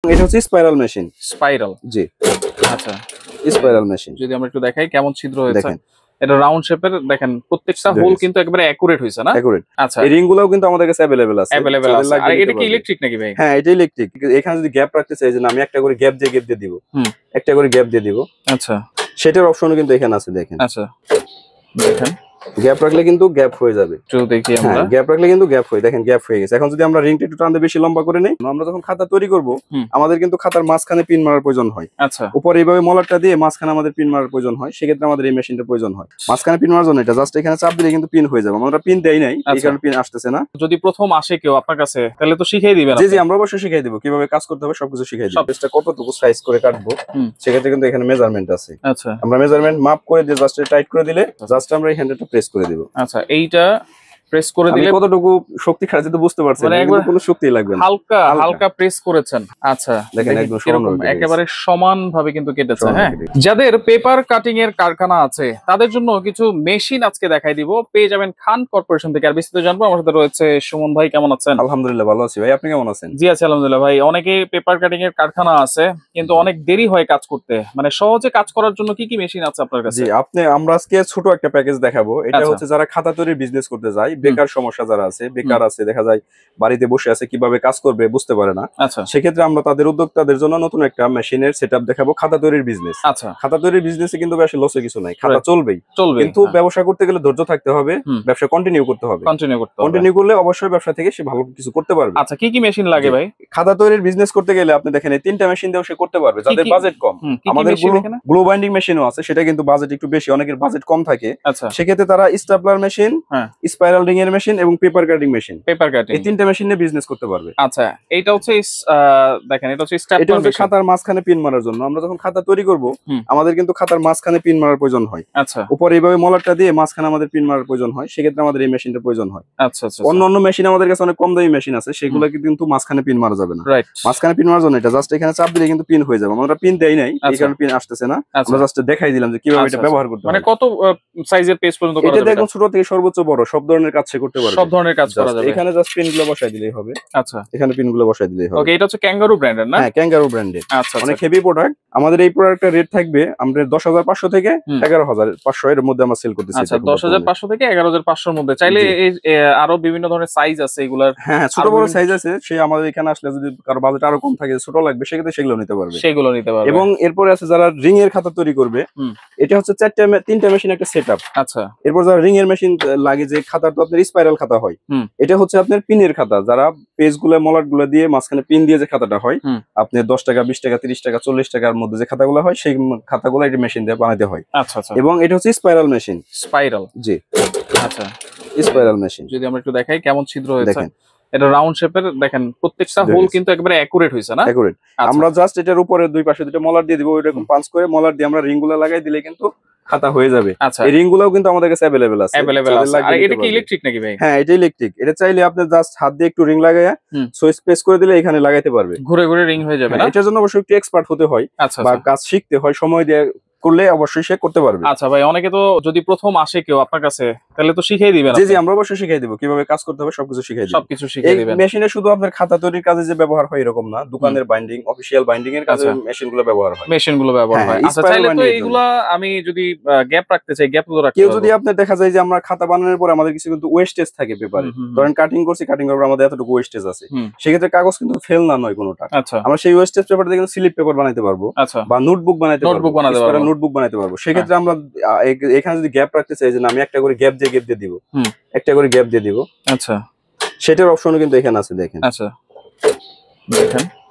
এটা হচ্ছে spiral machine. Spiral, জি আচ্ছা। স্পাইরাল মেশিন যদি আমরা একটু দেখাই কেমন ছিদ্র হয়েছে। দেখেন, এটা রাউন্ড শেপের, দেখেন প্রত্যেকটা হোল কিন্তু একবারে অ্যাকুরেট হইছে না? অ্যাকুরেট। আচ্ছা, এই রিংগুলোও কিন্তু আমাদের কাছে अवेलेबल আছে। अवेलेबल যাদের আছে। লাগবে আর নিতে এটা কি পারবে। ইলেকট্রিক নাকি ভাই? হ্যাঁ, এটা ইলেকট্রিক। এখানে যদি গ্যাপ রাখতে চাই যে না আমি একটা করে গ্যাপ দিয়ে দিব, হুম, একটা করে গ্যাপ দিয়ে দিব, আচ্ছা সেটার অপশনও কিন্তু এখানে আছে। দেখেন, আচ্ছা, দেখেন গ্যাপ রাখলে কিন্তু গ্যাপ হয়ে যাবে। একটু দেখি হ্যাঁ, আমরা। গ্যাপ রাখলে কিন্তু গ্যাপ হয়ে, দেখেন গ্যাপ হয়ে গেছে। এখন যদি আমরা রিংটা একটু টানতে বেশি লম্বা করে নেই, আমরা যখন খাতা তৈরি করব হুম, আমাদের কিন্তু খাতার মাঝখানে পিন মারার প্রয়োজন হয়। আচ্ছা, উপরে এইভাবে মলারটা দিয়ে মাঝখানে আমাদের পিন মারার প্রয়োজন হয়, সেক্ষেত্রে আমাদের এই মেশিনটার প্রয়োজন হয়। মাঝখানে পিন মারার জন্য এটা জাস্ট এখানে চাপ দিলে কিন্তু পিন হয়ে যাবে। আমরা পিন দেই নাই, এই আচ্ছা। কারণে পিন আসতেছে না। যদি প্রথম আসে কেউ আপনার কাছে তাহলে তো শিখিয়ে দিবেন জি আপনি। জি, আমরা অবশ্যই শিখিয়ে দিব কিভাবে কাজ করতে হবে, সবকিছু শিখিয়ে দিব। সব। পেজটা কতটুকু সাইজ করে কাটবো হুম, সেক্ষেত্রে কিন্তু এখানে মেজারমেন্ট আছে। আচ্ছা আমরা মেজারমেন্ট মাপ করে দিয়ে জাস্ট টাইট করে দিলে জাস্ট আমরা এই হ্যান্ডেলটা প্রেস করে দিব। আচ্ছা, এইটা প্রেস করে আমি দিলে কতটুকু শক্তি খাটাচ্ছি তো বুঝতে পারছেন, মানে কিন্তু একবার কোনো শক্তি লাগবে না। হালকা হালকা। হালকা প্রেস করেছেন। আচ্ছা, দেখেন, দেখি একদম কিরকম সমানভাবে কেটে একেবারে সমান ভাবে কিন্তু কেটেছে। সমানভাবে হ্যাঁ, কেটে যাদের পেপার কাটিং এর কারখানা আছে তাদের জন্য কিছু মেশিন আজকে দেখাই দিব, পেয়ে যাবেন খান কর্পোরেশন থেকে। আর বিস্তারিত জানবো, আমার সাথে রয়েছে সুমন ভাই। কেমন আছেন? আলহামদুলিল্লাহ ভালো আছি ভাই, আপনি কেমন আছেন? জি আছি আলহামদুলিল্লাহ ভাই। অনেকে পেপার কাটিং এর কারখানা আছে কিন্তু অনেক দেরি হয় কাজ করতে, মানে সহজে কাজ করার জন্য কি কি মেশিন আছে আপনার কাছে? জি, আমরা আজকে ছোট একটা প্যাকেজ দেখাবো। এটা আচ্ছা। হচ্ছে যারা খাতা তৈরির বিজনেস করতে যায়, বেকার সমস্যা যারা আছে, বেকার আছে, দেখা যায় বাড়িতে বসে আছে, কিভাবে কাজ করবে বুঝতে পারে না, আচ্ছা সেক্ষেত্রে আমরা তাদের উদ্যোক্তাদের জন্য নতুন একটা মেশিনের সেটআপ দেখাবো। খাতা তৈরির বিজনেস, আচ্ছা, খাতা তৈরির বিজনেসে কিন্তু বেশি লসে কিছু নাই, খাতা চলবেই, চলবে কিন্তু ব্যবসা করতে গেলে ধৈর্য থাকতে হবে, ব্যবসা কন্টিনিউ করতে হবে। কন্টিনিউ করতে হবে। কন্টিনিউ করলে অবশ্যই ব্যবসা থেকে সে ভালো কিছু করতে পারবে। আচ্ছা, কি কি মেশিন লাগে ভাই? খাতা তৈরির বিজনেস করতে গেলে আপনি দেখেন এই তিনটা মেশিন দিয়েও সে করতে পারবে, যাদের কি? বাজেট কম। কি কি আমাদের মেশিন এখানে? গ্লো বাইন্ডিং মেশিনও আছে, সেটা কিন্তু বাজেট একটু বেশি, অনেকের বাজেট কম থাকে। আচ্ছা, সেক্ষেত্রে তারা স্টাপলার মেশিন, হ্যাঁ, স্পাইরাল রিং এর মেশিন এবং paper cutting machine, paper cutting, এই তিনটা মেশিন নিয়ে বিজনেস করতে পারবে। আচ্ছা, এইটা হচ্ছে দেখেন এটা হচ্ছে এটা স্ট্যাপলার হচ্ছে মেশিন। খাতার মাঝখানে পিন মারার জন্য। আমরা যখন খাতা তৈরি করব হুম, আমাদের কিন্তু খাতার মাঝখানে পিন মারার প্রয়োজন হয়। আচ্ছা উপরে এইভাবে মলারটা দিয়ে মাঝখানে আমাদের পিন মারার প্রয়োজন হয়, সেক্ষেত্রে আমাদের এই মেশিনটার প্রয়োজন হয়। আচ্ছা আচ্ছা, অন্য অন্য মেশিন আমাদের কাছে অনেক কম দামি মেশিন আছে, সেগুলো কিন্তু মাঝখানে পিন মারা যাবে না। রাইট। মাঝখানে পিন মারার জন্য এটা জাস্ট এখানে চাপ দিলে কিন্তু পিন হয়ে যাবে। আমরা পিন দেই নাই, এই আচ্ছা। কারণে পিন আসতেছে না। আচ্ছা। আমরা জাস্ট দেখাই দিলাম যে কিভাবে আচ্ছা, এটা আচ্ছা। ব্যবহার করতে মানে হয়। কত সাইজের পেজ পর্যন্ত করা এটা যাবে? দেখুন ছোট থেকে সর্বোচ্চ বড় সব ধরনের কাজ সে করতে পারবে। সব ধরনের কাজ করা Just যাবে। এখানে জাস্ট পিনগুলো বসাই দিলেই হবে। আচ্ছা, এখানে পিনগুলো বসাই দিলেই হবে। ওকে, এটা হচ্ছে ক্যাঙ্গারু ব্র্যান্ডের না? হ্যাঁ, ক্যাঙ্গারু ব্র্যান্ডের আচ্ছা অনেক আচ্ছা, হেভি প্রোডাক্ট। আমাদের এই প্রোডাক্টের রেট থাকবে আমরা 10,500 থেকে হুম। 11,500 এর মধ্যে আমরা সেল করতেছি। আচ্ছা, 10,500 থেকে 11,500 মধ্যে। চাইলে জি। এই আরো বিভিন্ন ধরনের সাইজ আছে এগুলার, হ্যাঁ, ছোট আরো বড় বিভিন্ন সাইজ আছে। সে আমাদের এখানে আসলে যদি কারো বাজেট আরো কম থাকে, ছোট লাগবে, সেক্ষেত্রে সেগুলো নিতে পারবে। সেগুলো নিতে পারবে। এবং এরপরে আছে যারা রিং এর খাতা তৈরি করবে, হুম। এটা হচ্ছে তিনটা মেশিন একটা সেটআপ। আচ্ছা, এরপর যারা রিং এর মেশিন লাগে, যে খাতা তো আপনার স্পাইরাল খাতা হয়, হুম। এটা হচ্ছে আপনার পিনের খাতা। যারা পেজ গুলো মলাট গুলো দিয়ে মাঝখানে পিন দিয়ে যে খাতাটা হয়, হুম। আপনি 10 টাকা 20 টাকা 30 টাকা 40 টাকার মধ্যে যে খাতাগুলো হয়, সেই খাতাগুলো এটা মেশিন দিয়ে বানাতে হয়। আচ্ছা আচ্ছা, এবং এটা হচ্ছে স্পাইরাল মেশিন। স্পাইরাল, জি আচ্ছা। স্পাইরাল মেশিন যদি আমরা একটু দেখাই কেমন ছিদ্র হয়েছে। দেখেন, এটা রাউন্ড শেপের, দেখেন প্রত্যেকটা ছিদ্র হোল হয়েছে। কিন্তু একবারে অ্যাকুরেট হয়েছে না? অ্যাকুরেট। আচ্ছা। আমরা জাস্ট এটার উপরে দুই পাশে দুটো মলার দিয়ে দিব, ওইরকম পাঁচ করে মলার দিয়ে আমরা রিং গুলো লাগাই দিলে কিন্তু খাতা হয়ে যাবে। আচ্ছা, এই রিং গুলোও কিন্তু আমাদের কাছে अवेलेबल আছে। अवेलेबल যাদের আছে। লাগবে আর নিতে এটা কি পারবে। ইলেকট্রিক নাকি ভাই? হ্যাঁ, এটা ইলেকট্রিক। এটা চাইলে আপনি জাস্ট হাত দিয়ে একটু রিং লাগাইয়া হুম। সুইচ প্রেস করে দিলে এখানে লাগাইতে পারবে। ঘুরে ঘুরে রিং হয়ে যাবে না? হ্যাঁ, এটার জন্য অবশ্যই একটু এক্সপার্ট হতে হয় আচ্ছা বা আচ্ছা, কাজ শিখতে হয়, সময় দিয়ে করলে অবশ্যই সে করতে পারবে। আচ্ছা ভাই, অনেকে তো যদি প্রথম আসে কেউ আপনার কাছে তাহলে তো শিখিয়ে দিবেন জি আপনি। জি, আমরা অবশ্যই শিখিয়ে দিব কিভাবে কাজ করতে হবে, সবকিছু শিখিয়ে দিব। সবকিছু এই শিখিয়ে দিবেন। মেশিনে শুধু আপনার খাতা তৈরির কাজে যে ব্যবহার হয় এরকম না, দোকানের বাইন্ডিং, অফিসিয়াল বাইন্ডিং এর কাজে আচ্ছা। মেশিনগুলো ব্যবহার হয়। মেশিন গুলো ব্যবহার হ্যাঁ, হয়। আচ্ছা, spiral চাইলে তো binding এর এইগুলা আমি যদি গ্যাপ রাখতে চাই, গ্যাপ গুলো রাখতে কেউ পারবো। যদি আপনার দেখা যায় যে আমরা খাতা বানানোর পর আমাদের কিছু কিন্তু ওয়েস্টেজ থাকে পেপারে, হুম, হুম, হুম। ধরেন কাটিং করছি, কাটিং করার পর আমাদের এতটুকু ওয়েস্টেজ আছে, হুম। সেক্ষেত্রে কাগজ কিন্তু ফেল না নয় কোনোটা। আচ্ছা আমরা সেই ওয়েস্টেজ পেপার দিয়ে কিন্তু স্লিপ পেপার বানাইতে পারবো আচ্ছা, বা নোটবুক বানাইতে পারবো, নোটবুক বানাতে পারবো। নোটবুক বানাইতে পারবো। সেক্ষেত্রে আমরা এখানে যদি গ্যাপ রাখতে চাই যে না আমি একটা করে গ্যাপ দিয়ে দিব, হুম। একটা করে গ্যাপ দিয়ে দিব, আচ্ছা সেটার অপশনও কিন্তু এখানে আছে। দেখেন, আচ্ছা, দেখেন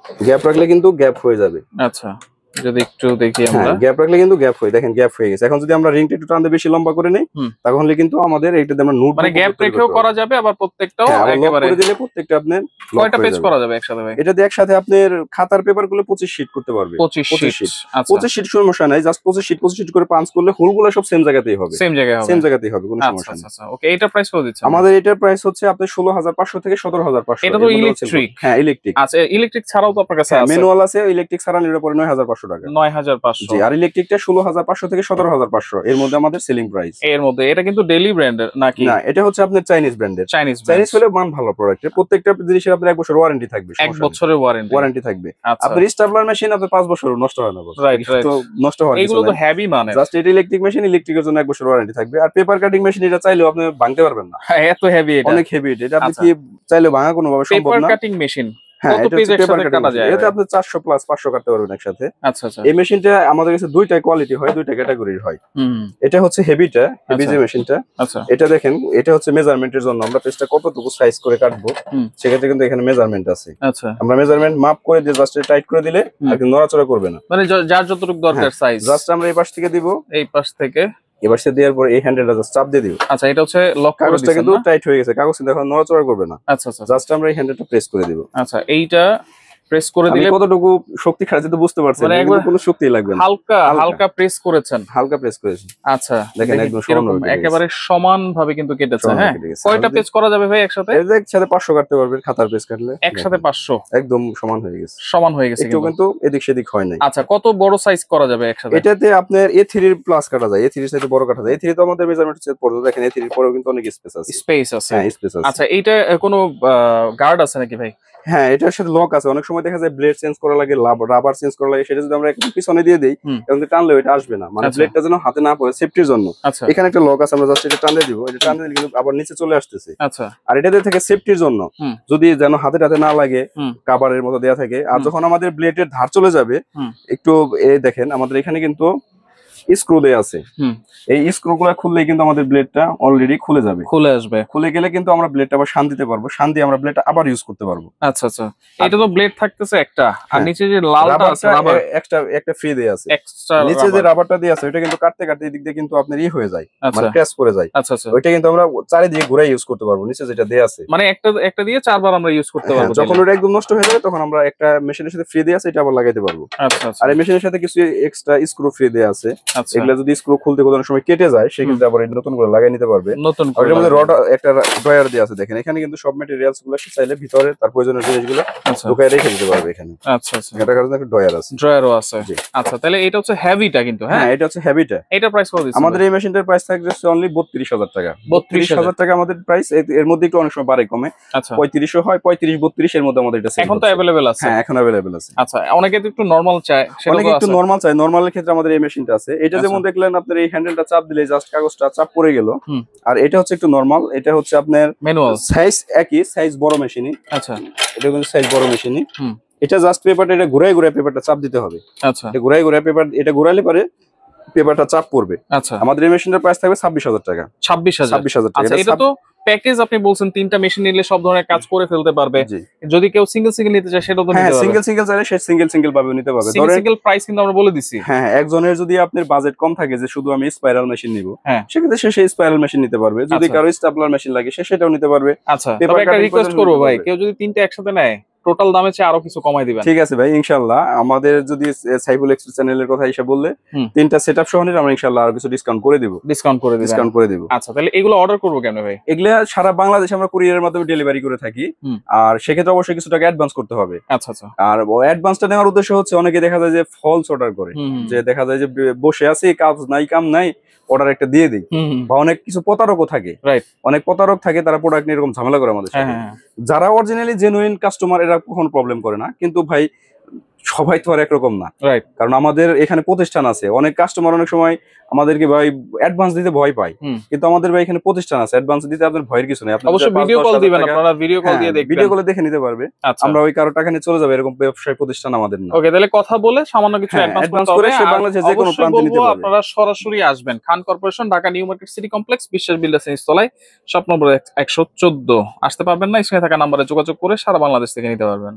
গ্যাপ রাখলে কিন্তু গ্যাপ হয়ে যাবে। আচ্ছা, যদি একটু দেখি হ্যাঁ, আমরা। গ্যাপ রাখলে কিন্তু গ্যাপ হয়, দেখেন গ্যাপ হয়ে গেছে। এখন যদি আমরা রিংটা একটু টানতে বেশি লম্বা করে নেই, হুম। তাহলে কিন্তু আমাদের এইটাতে আমরা নোটবুক মানে গ্যাপ রেখেও করা যাবে, আবার প্রত্যেকটাও একেবারে করে দিলে প্রত্যেকটা আপনার lock কয়টা হয়ে পেজ যাবে। করা যাবে একসাথে ভাই? এটা দিয়ে একসাথে আপনার খাতার পেপার গুলো 25 শীট করতে পারবে। 25 শীট। আচ্ছা, 25 শীট সমস্যা নাই, জাস্ট 25 শীট করে পাঞ্চ করলে হোলগুলো সব সেম জায়গাতেই হবে। সেম জায়গায় হবে। সেম জায়গাতেই হবে, কোনো আচ্ছা সমস্যা আচ্ছা নেই। আচ্ছা, ওকে। এটা প্রাইস কত দিচ্ছেন? আমাদের এটার প্রাইস হচ্ছে আপনার 16,500 থেকে 17,500। এটা তো ইলেকট্রিক। হ্যাঁ, ইলেকট্রিক। আচ্ছা, ইলেকট্রিক ছাড়াও তো আপনার কাছে আছে। ম্যানুয়াল আছে, ইলেকট্রিক ছাড়া নিলে পরে 9,500 টাকা। 9500। জি, আর ইলেকট্রিকটা 16,500 থেকে 17,500 এর মধ্যে আমাদের সেলিং প্রাইস। এর মধ্যে এটা কিন্তু ডেইলি ব্র্যান্ডের নাকি? না, এটা হচ্ছে আপনার চাইনিজ ব্র্যান্ডের। চাইনিজ চাইনিজ হলে মান ভালো প্রোডাক্টের, প্রত্যেকটা জিনিসের আপনার 1 বছর ওয়ারেন্টি থাকবে, 1 বছরের ওয়ারেন্টি। ওয়ারেন্টি থাকবে। আচ্ছা, আপনার স্টাবলার মেশিন আপনার 5 বছর নষ্ট হয় না, রাইট রাইট, তো নষ্ট হওয়ার কিছু এইগুলো তো নাই। হেভি মানে, জাস্ট এটা ইলেকট্রিক মেশিন, ইলেকট্রিকের জন্য 1 বছর ওয়ারেন্টি থাকবে। আর পেপার কাটিং মেশিন এটা চাইলেও আপনি ভাঙতে পারবেন না, এত হেভি এটা, অনেক হেভি এটা আপনি আচ্ছা। কি চাইলেও ভাঙা কোনোভাবে সম্ভব পেপার না। কাটিং মেশিন হ্যাঁ, কত এটা পেজ হচ্ছে পেপার একসাথে কাটিং কাটা যায়? এটা আপনি 400 প্লাস 500 কাটতে পারবেন একসাথে। আচ্ছা আচ্ছা, এই মেশিনটা আমাদের কাছে দুইটা কোয়ালিটি হয়, দুইটা ক্যাটাগরির হয়। হুম, এটা হচ্ছে হেভিটা, হেভি আচ্ছা। যে মেশিনটা, আচ্ছা এটা দেখেন, এটা হচ্ছে মেজারমেন্টের জন্য আমরা পেজটা কতটুকু সাইজ করে কাটবো, হুম, সেক্ষেত্রে কিন্তু এখানে মেজারমেন্ট আছে। আচ্ছা, আমরা মেজারমেন্ট মাপ করে দিয়ে জাস্ট টাইট করে দিলে আর কিন্তু নড়াচড়া করবে না। মানে যার যতটুকু দরকার সাইজ, জাস্ট আমরা এই পাশ থেকে দিব, এই পাশ থেকে এবার সে দেওয়ার পর এই হ্যান্ডেলটা জাস্ট চাপ দিয়ে দিব। আচ্ছা, এটা হচ্ছে লক করে কাগজটা দিছেন কিন্তু না? টাইট হয়ে গেছে, কাগজ কিন্তু এখন নড়াচড়া করবে না। আচ্ছা আচ্ছা, জাস্ট আমরা এই হ্যান্ডেলটা প্রেস করে দিব। আচ্ছা, এইটা প্রেস করে আমি দিলে কতটুকু শক্তি খাটাতে তো বুঝতে পারছেন, মানে কিন্তু একবার কোনো শক্তি লাগবে না, হালকা হালকা। হালকা প্রেস করেছেন। হালকা প্রেস করেছি, আচ্ছা, দেখেন দেখি একদম কিরকম সমানভাবে কেটে একেবারে সমান ভাবে কিন্তু কেটেছে। সমানভাবে হ্যাঁ, কেটে গেছে। কয়টা পেজ করা যাবে ভাই একসাথে? এর একসাথে 500 কাটতে পারবেন, খাতার পেজ কাটলে একসাথে 500 একদম সমান হয়ে গেছে, সমান হয়ে গেছে একটু কিন্তু এদিক সেদিক হয় নাই। আচ্ছা, কত বড় সাইজ করা যাবে একসাথে? এটাতে আপনার A3 প্লাস কাটা যায়, A3 এর সাথে বড় কাটা যায়। A3 তো আমাদের মেজারমেন্ট সেট পড়বে, দেখেন A3 এর পরেও কিন্তু অনেক স্পেস আছে। স্পেস আছে, হ্যাঁ, স্পেস আছে। আচ্ছা, এইটা কোনো গার্ড আছে নাকি ভাই? হ্যাঁ, এটার সাথে লক আছে। অনেক সময় দেখা যায় ব্লেড চেঞ্জ করা লাগে, রাবার চেঞ্জ করা লাগে, সেটা যদি আমরা একটু পিছনে দিয়ে দেই হুম, এবং টানলে এটা আসবে না, মানে আচ্ছা। ব্লেডটা যেন হাতে না পড়ে সেফটির জন্য। আচ্ছা এখানে একটা লক আছে, আমরা জাস্ট এটা টান দিয়ে দিব, এটা টান দিলে কিন্তু আবার নিচে চলে আসতেছে। আচ্ছা, আর এটাতে থেকে সেফটির জন্য হুম, যদি যেন হাতে টাতে না লাগে, হুম, কাভারের মতো দেয়া থাকে। আর হুম, যখন আমাদের ব্লেডের ধার চলে যাবে, হুম, একটু দেখেন আমাদের এখানে কিন্তু স্ক্রু দেয়া আছে। হুম, এই স্ক্রুগুলো খুললেই কিন্তু আমাদের ব্লেডটা অলরেডি খুলে যাবে। খুলে আসবে। খুলে গেলে কিন্তু আমরা ব্লেডটা আবার শান দিতে পারবো, শান দিয়ে আমরা ব্লেডটা আবার ইউজ করতে পারবো। আচ্ছা আচ্ছা, এটা তো ব্লেড থাকতেছে একটা, আর হ্যাঁ। নিচে যে লালটা আছে রাবার, একটা ফ্রি দেয়া আছে। এক্সট্রা নিচে যে রাবারটা দেয়া আছে ওটা কিন্তু কাটতে কাটতে এদিক দিয়ে কিন্তু আপনার হয়ে যায়, আচ্ছা মানে ক্র্যাশ করে যায়। আচ্ছা আচ্ছা, ওইটা কিন্তু আমরা চারিদিকে ঘুরে ইউজ করতে পারবো, নিচে যেটা দেয়া আছে। মানে একটা একটা দিয়ে 4 বার আমরা ইউজ করতে হ্যাঁ, পারবো যখন তাইলে? ওটা একদম নষ্ট হয়ে যাবে তখন আমরা একটা মেশিনের সাথে ফ্রি দেয়া আছে, এটা আবার লাগাইতে পারবো। আচ্ছা আচ্ছা, আর এই মেশিনের সাথে কিছু এক্সট্রা স্ক্রু ফ্রি দেয়া আছে। আচ্ছা, এগুলা যদি স্ক্রু খুলতে কোনো সময় কেটে যায় সেক্ষেত্রে আবার এটা নতুন করে লাগাই নিতে পারবে। নতুন আর করে এটার মধ্যে লাগাবো। রড একটা ড্রয়ার দেয়া আছে, দেখেন এখানে কিন্তু সব ম্যাটেরিয়ালস গুলো চাইলে ভিতরে তার প্রয়োজনীয় জিনিসগুলো আচ্ছা ঢুকায় রেখে দিতে পারবে এখানে। আচ্ছা আচ্ছা, এটার কারণে একটা ড্রয়ার আছে। ড্রয়ারও আছে। জি। আচ্ছা, তাহলে এটা হচ্ছে হেভিটা কিন্তু। হ্যাঁ, হ্যাঁ, এটা হচ্ছে হেভিটা। এটা প্রাইস কত দিচ্ছেন? আমাদের এই মেশিনটার প্রাইস থাকছে অনলি 32,000 টাকা। 32,000 টাকা আমাদের প্রাইস। এর মধ্যে একটু অনেক সময় বাড়ে কমে, আচ্ছা, 3500 হয়, 35-32 এর মধ্যে আমাদের এটা সেল এখন তো হচ্ছে। অ্যাভেলেবেল আছে। হ্যাঁ, এখন अवेलेबल আছে। আচ্ছা, অনেকে তো একটু নরমাল চায়, সেটা অনেকে তো একটু আছে। নরমাল চাই, নরমালের ক্ষেত্রে আমাদের এই মেশিনটা আছে। এটা আচ্ছা। যেমন দেখলেন আপনার এই হ্যান্ডেলটা চাপ দিলে জাস্ট কাগজটা চাপ পড়ে গেল। হুম। আর এটা হচ্ছে একটু নরমাল, এটা হচ্ছে আপনার ম্যানুয়াল। সাইজ একই, সাইজ বড় মেশিনই। আচ্ছা, এটা কিন্তু সাইজ বড় মেশিনই। হুম। এটা জাস্ট পেপারটা এটা ঘুরাই ঘুরাই পেপারটা চাপ দিতে হবে। আচ্ছা এটা ঘুরাই ঘুরাই পেপার, এটা ঘুরাইলে পরে পেপারটা চাপ পড়বে। আচ্ছা, আমাদের এই মেশিনের প্রাইস থাকবে 26,000 টাকা। 26,000। 26,000 টাকা। আচ্ছা, এটা তো প্যাকেজ, আপনি বলছেন 3টা মেশিন নিলে সব ধরনের কাজ করে ফেলতে পারবে। জি। যদি কেউ সিঙ্গেল সিঙ্গেল নিতে চায় সেটাও তো হ্যাঁ, নিতে পারবে। সিঙ্গেল সিঙ্গেল চাইলে সে সিঙ্গেল সিঙ্গেল ভাবে নিতে পারবে। সিঙ্গেল ধরেন সিঙ্গেল প্রাইস কিন্তু আমরা বলে দিছি। হ্যাঁ, একজনের যদি আপনার বাজেট কম থাকে যে শুধু আমি স্পাইরাল মেশিন নিব, হ্যাঁ। সেক্ষেত্রে সে সেই স্পাইরাল মেশিন নিতে পারবে। যদি আচ্ছা। কারো স্টাপলার মেশিন লাগে সে সেটাও নিতে পারবে। আচ্ছা, Paper তবে একটা cutting রিকোয়েস্ট পর্যন্ত করবো নিতে ভাই, পারবে। কেউ যদি 3টা একসাথে নেয় টোটাল দামে চেয়ে আরো কিছু কমাই দিবেন। ঠিক আছে ভাই, ইনশাআল্লাহ আমাদের যদি সাইফুল এক্সপ্রেস চ্যানেলের কথা হিসাব বললে হুম। 3টা সেটআপ সহ নিলে আমরা ইনশাআল্লাহ আর কিছু ডিসকাউন্ট করে দিব। ডিসকাউন্ট করে দিবেন। ডিসকাউন্ট করে দিব। আচ্ছা, তাহলে এগুলো অর্ডার করবো কেন ভাই? এগুলা সারা বাংলাদেশে আমরা কুরিয়ারের মাধ্যমে ডেলিভারি করে থাকি। হুম। আর সেক্ষেত্রে অবশ্যই কিছু টাকা অ্যাডভান্স করতে হবে। আচ্ছা আচ্ছা, আর অ্যাডভান্সটা নেওয়ার উদ্দেশ্য হচ্ছে অনেকে দেখা যায় যে ফলস অর্ডার করে, হুম, যে দেখা যায় যে বসে আছি, কাজ নাই কাম নাই, অর্ডার একটা দিয়ে দিই। হুম, বা অনেক কিছু প্রতারকও থাকে, রাইট। অনেক প্রতারক থাকে, তারা প্রোডাক্ট নিয়ে এরকম ঝামেলা করে আমাদের হ্যাঁ সাথে। হ্যাঁ, যারা অরিজিনালি জেনুইন কাস্টমার এরা কখনো প্রবলেম করে না, কিন্তু ভাই সবাই তো আর একরকম না। রাইট। কারণ আমাদের এখানে প্রতিষ্ঠান আছে, অনেক কাস্টমার অনেক সময় আমাদেরকে ভাই অ্যাডভান্স দিতে ভয় পায়, হুম। কিন্তু আমাদের ভাই এখানে প্রতিষ্ঠান আছে, অ্যাডভান্স দিতে আপনার ভয়ের কিছু নেই। আপনি অবশ্যই ভিডিও কল দিবেন, আপনারা ভিডিও কল দিয়ে দেখবেন। ভিডিও কলে দেখে নিতে পারবে। আচ্ছা, আমরা ওই কারো টাকা নিয়ে চলে যাবে এরকম ব্যবসায়ী প্রতিষ্ঠান আমাদের না। ওকে, তাহলে কথা বলে সামান্য কিছু হ্যাঁ, অ্যাডভান্স advance করতে করে হবে। সে আর বাংলাদেশের যে কোনো অবশ্যই প্রান্তে নিতে বলবো পারবে। আপনারা সরাসরি আসবেন Khan corporation, Dhaka new market city complex, Biswas builders নিচতলায়, শপ নম্বর 114। আসতে পারবেন না, স্ক্রিনে থাকা নাম্বারে যোগাযোগ করে সারা বাংলাদেশ থেকে নিতে পারবেন।